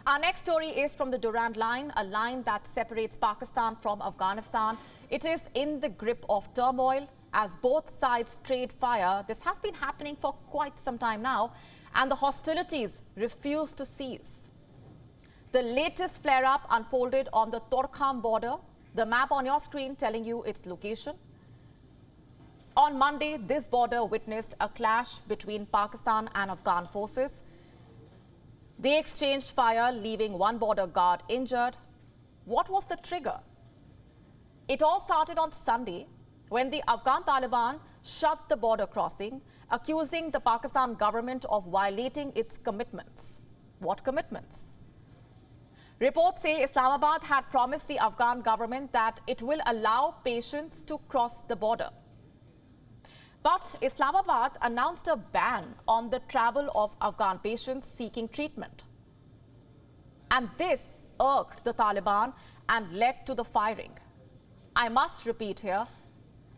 Our next story is from the Durand Line, a line that separates Pakistan from Afghanistan. It is in the grip of turmoil as both sides trade fire. This has been happening for quite some time now, and the hostilities refuse to cease. The latest flare-up unfolded on the Torkham border. The map on your screen telling you its location. On Monday, this border witnessed a clash between Pakistan and Afghan forces. They exchanged fire, leaving one border guard injured. What was the trigger? It all started on Sunday when the Afghan Taliban shut the border crossing, accusing the Pakistan government of violating its commitments. What commitments? Reports say Islamabad had promised the Afghan government that it will allow patients to cross the border. But Islamabad announced a ban on the travel of Afghan patients seeking treatment. And this irked the Taliban and led to the firing. I must repeat here,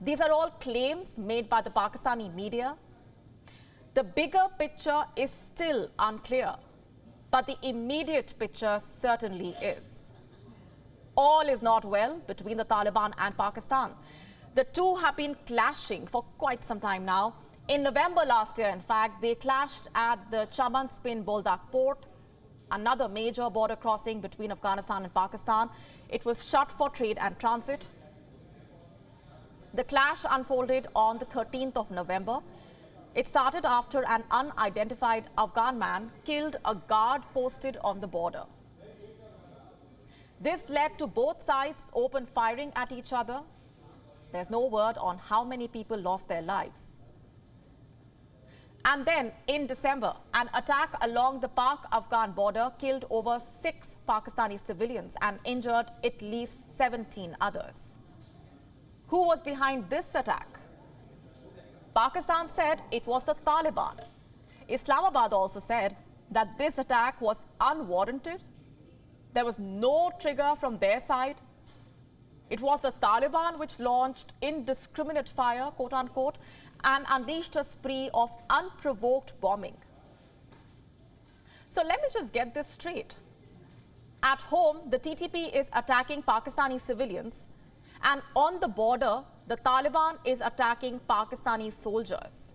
these are all claims made by the Pakistani media. The bigger picture is still unclear, but the immediate picture certainly is. All is not well between the Taliban and Pakistan. The two have been clashing for quite some time now. In November last year, in fact, they clashed at the Chaman Spin Boldak port, another major border crossing between Afghanistan and Pakistan. It was shut for trade and transit. The clash unfolded on the 13th of November. It started after an unidentified Afghan man killed a guard posted on the border. This led to both sides open firing at each other. There's no word on how many people lost their lives. And then, in December, an attack along the Pak-Afghan border killed over 6 Pakistani civilians and injured at least 17 others. Who was behind this attack? Pakistan said it was the Taliban. Islamabad also said that this attack was unwarranted. There was no trigger from their side. It was the Taliban which launched indiscriminate fire, quote unquote, and unleashed a spree of unprovoked bombing. So let me just get this straight. At home, the TTP is attacking Pakistani civilians, and on the border, the Taliban is attacking Pakistani soldiers.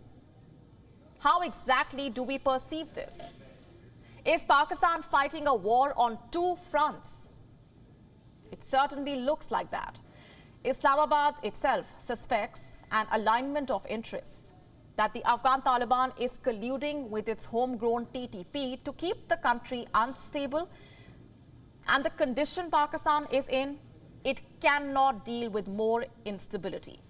How exactly do we perceive this? Is Pakistan fighting a war on two fronts? It certainly looks like that. Islamabad itself suspects an alignment of interests, that the Afghan Taliban is colluding with its homegrown TTP to keep the country unstable. And the condition Pakistan is in, it cannot deal with more instability.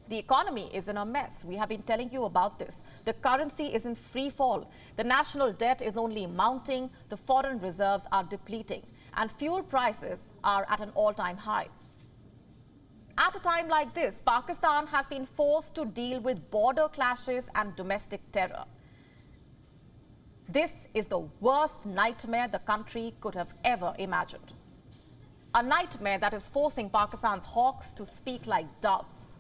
The economy is in a mess. We have been telling you about this. The currency is in free fall. The national debt is only mounting. The foreign reserves are depleting. And fuel prices are at an all-time high. At a time like this, Pakistan has been forced to deal with border clashes and domestic terror. This is the worst nightmare the country could have ever imagined. A nightmare that is forcing Pakistan's hawks to speak like doves.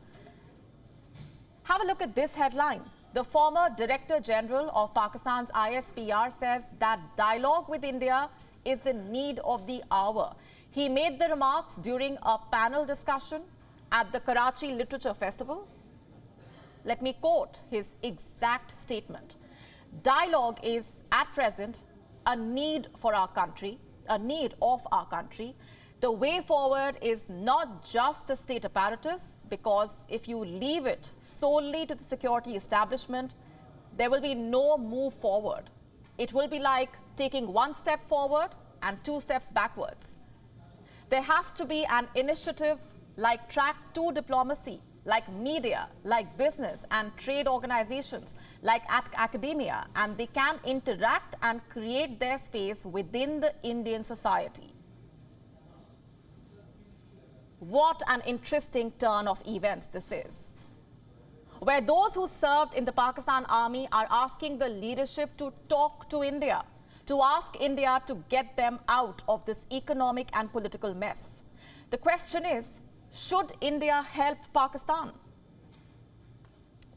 Have a look at this headline. The former Director General of Pakistan's ISPR says that dialogue with India is the need of the hour. He made the remarks during a panel discussion at the Karachi Literature Festival. Let me quote his exact statement. Dialogue is at present a need for our country, a need of our country. The way forward is not just the state apparatus, because if you leave it solely to the security establishment, there will be no move forward. It will be like taking one step forward and 2 steps backwards. There has to be an initiative like Track 2 diplomacy, like media, like business and trade organizations, like academia, and they can interact and create their space within the Indian society. What an interesting turn of events this is, where those who served in the Pakistan army are asking the leadership to talk to India, to ask India to get them out of this economic and political mess. The question is, should India help Pakistan?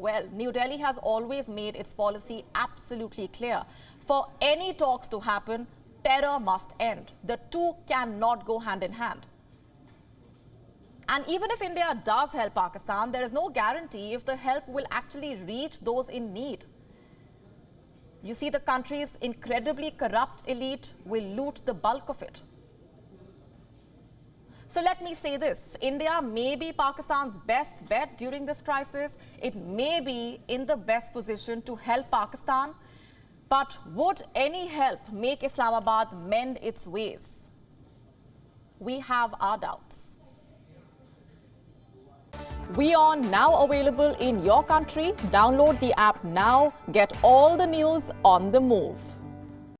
Well, New Delhi has always made its policy absolutely clear. For any talks to happen, terror must end. The two cannot go hand in hand. And even if India does help Pakistan, there is no guarantee if the help will actually reach those in need. You see, the country's incredibly corrupt elite will loot the bulk of it. So let me say this, India may be Pakistan's best bet during this crisis. It may be in the best position to help Pakistan. But would any help make Islamabad mend its ways? We have our doubts. WION now available in your country. Download the app now. Get all the news on the move.